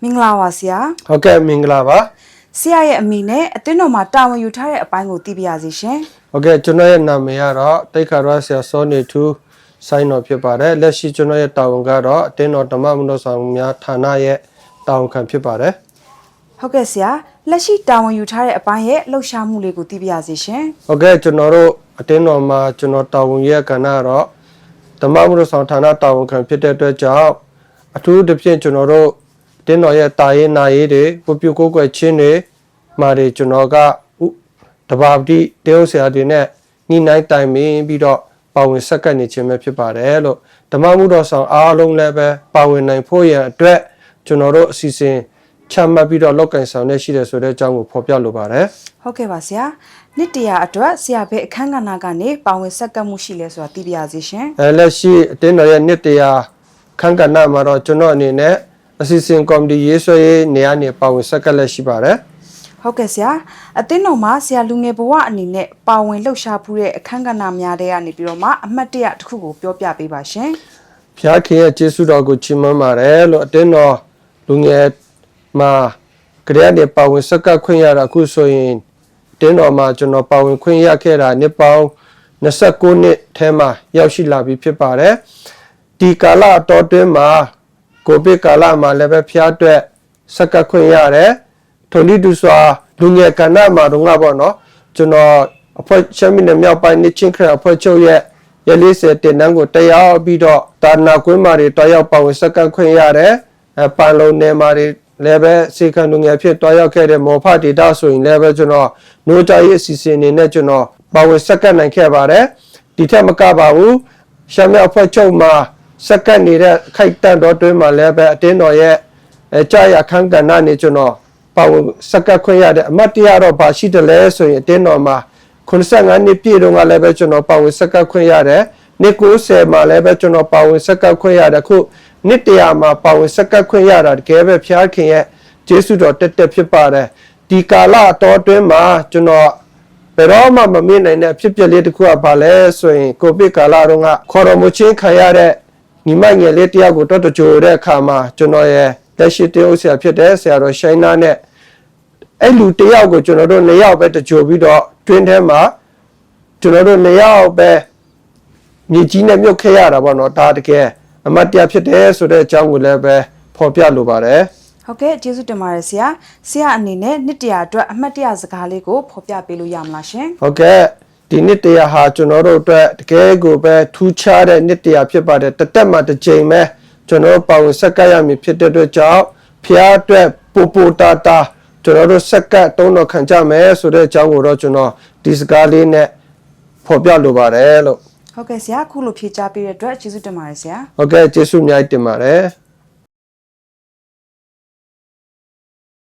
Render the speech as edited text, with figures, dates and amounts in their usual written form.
Mingla was ya? Okay, Minglava. CIA Amine, a dinner ma down you tire a bango tibiazation. Okay, Junoya Namiara, take a rasia Sony to sign up your pare. Let's see Junoya Tawangara, then or the Mamuno Samia Tanaye, Town Campipare. Hogesia, let's see down you tire a baye, low shamule go tibiazation. Okay, Junoro, a ten or ma Junotawuya Canara, the Mamuno Santana Town Campita to a job. A two the Pian Junoro, then or yet tie naide, Pupuko Chine, Mari Junoga. တဘာပတိတရုတ်ဆရာတွေနဲ့ညှိနှိုင်းတိုင်ပင်ပြီးတော့ပါဝင်ဆက်ကပ်နေခြင်းပဲဖြစ်ပါတယ်လို့ဓမ္မမှုတော်ဆောင်အားလုံးလည်းပဲပါဝင်နိုင်ဖို့ရန်အတွက်ကျွန်တော်တို့အစီအစဉ်ချမှတ်ပြီးတော့လောက်ကင်ဆောင်နေရှိတယ်ဆိုတဲ့အကြောင်းကိုဖော်ပြလိုပါတယ်ဟုတ်ကဲ့ပါဆရာနှစ်တရာအတွက်ဆရာဘေးအခန်းကဏ္ဍကနေပါဝင်ဆက်ကပ်မှုရှိလဲဆိုတာသိပြရစီရှင်လက်ရှိအတင်းတော်ရဲ့နှစ်တရာခန်းကဏ္ဍမှာတော့ကျွန်တော်အနေနဲ့အစီအစဉ်ကော်မတီရေးဆွဲရေးနေရာနေပါဝင်ဆက်ကပ်လက်ရှိပါတယ်ဟုတ်ကဲ့ဆရာအသင်းတော်မှာဆရာလူငယ်ဘဝအနေနဲ့ပါဝင်လှုပ်ရှားဖူးတဲ့အခန်းကဏ္ဍများတဲ့ကနေပြီးတော့မှအမှတ်တရတစ်ခုကိုပြောပြပေးပါရှင်ဖျားခင်ရဲ့ကျေးဇူးတော်ကိုချီးမွမ်းပါတယ်လို့အတင်းတော်လူငယ်မှာကြရတဲ့ပါဝင်ဆက်ကပ်ခွင့်ရတာအခုဆိုရင်တင်းတော်မှာကျွန်တော်ပါဝင်ခွင့်ရခဲ့တာနှစ်ပေါင်း29နှစ်ထဲမှာရောက်ရှိလာပြီဖြစ်ပါတယ်ဒီကာလတော်တွင်းမှာကိုဗစ်ကာလမှာလည်းပဲဖျားအတွက်ဆက်ကပ်ခွင့်ရတယ်ထိုနည်းတူစွာလူငယ်ကဏ္ဍမှာတော့ငါပေါ့နော်ကျွန်တော်အဖွဲ့ချမ်းမီနဲ့မြောက်ပိုင်းနှစ်ချင်းခရအဖွဲ့ချုပ်ရဲ့ရ40တင်တန်းကိုတရားပြီးတော့တာနာကွင်းမာတွေတွားရောက်ပါဝင်စက္ကန့်ခွင့်ရတယ်ပန်လုံနယ်မာတွေလည်းပဲစေခံလူငယ်ဖြစ်တွားရောက်ခဲ့တဲ့မော်ဖဒေတာဆိုရင်လည်းပဲကျွန်တော်နှိုးကြရေးအစီအစဉ်အနေနဲ့ကျွန်တော်ပါဝင်စက္ကန့်နိုင်ခဲ့ပါတယ်ဒီထက်မကပါဘူးရှမ်းမြောက်အဖွဲ့ချုပ်မှာစက္ကန့်နေတဲ့ခိုက်တန့်တော်တွင်းမှာလည်းပဲအတင်းတော်ရဲ့ကြာရခန်းကဏ္ဍနေကျွန်တော်ပါဝင်စက္ကပ်ခွင့်ရတဲ့အမတ်တရားတော့ဘာရှိတယ်လဲဆိုရင်အတင်းတော်မှာ85နှစ်ပြည့်တော့ကလည်းပဲကျွန်တော်ပါဝင်စက္ကပ်ခွင့်ရတယ်နှစ်90မှာလည်းပဲကျွန်တော်ပါဝင်စက္ကပ်ခွင့်ရတယ်ခုနှစ်100မှာပါဝင်စက္ကပ်ခွင့်ရတာတကယ်ပဲဖျားခင်ရဲ့ကျေးဇူးတော်တက်တက်ဖြစ်ပါတယ်ဒီကာလတော်တွင်းမှာကျွန်တော်ဘယ်တော့မှမမေ့နိုင်တဲ့အဖြစ်အပျက်လေးတစ်ခုကဘာလဲဆိုရင်ကိုဗစ်ကာလတုန်းကခေါ်တော်မူခြင်းခံရတဲ့ညီမငယ်လေးတယောက်ကိုတော်တော်ကြိုတဲ့အခါမှာကျွန်တော်ရဲ့လက်ရှိတရုတ်ဆရာဖြစ်တဲ့ဆရာတော်ရှိုင်းနာနဲ့အဲ့လူတယောက်ကိုကျွန်တော်တို့2ယောက်ပဲတကြိုပြီးတော့တွင်းထဲမှာကျွန်တော်တို့2ယောက်ပဲမြေကြီးနဲ့မြုပ်ခဲ့ရတာပေါ့နော်ဒါတကယ်အမတ်တရားဖြစ်တယ်ဆိုတဲ့အကြောင်းကိုလည်းပဲဖော်ပြလိုပါတယ်ဟုတ်ကဲ့ကျေးဇူးတင်ပါတယ်ဆရာဆရာအနေနဲ့နှစ်တရာအတွက်အမှတ်တရစကားလေးကိုဖော်ပြပေးလို့ရမလားရှင်ဟုတ်ကဲ့ဒီနှစ်တရာဟာကျွန်တော်တို့အတွက်တကယ်ကိုပဲထူးခြားတဲ့နှစ်တရာဖြစ်ပါတယ်တစ်သက်မှာတစ်ချိန်ပဲကျွန်တော်ပါဝင်ဆက်ကပ်ရမည်ဖြစ်တဲ့အတွက်ကြောင့်ဖျားအတွက်ပူတာတာကျွန်တော်တို့ဆက်ကပ်တုံးတော်ခံကြမယ်ဆိုတဲ့အကြောင်းကိုတော့ကျွန်တော်ဒီစကားလေးနဲ့ဖော်ပြလိုပါတယ်လို့ဟုတ်ကဲ့ဆရာခုလိုဖြေကြားပေးတဲ့အတွက်ကျေးဇူးတင်ပါတယ်ဆရာဟုတ်ကဲ့ကျေးဇူးအများကြီးတင်ပါတယ်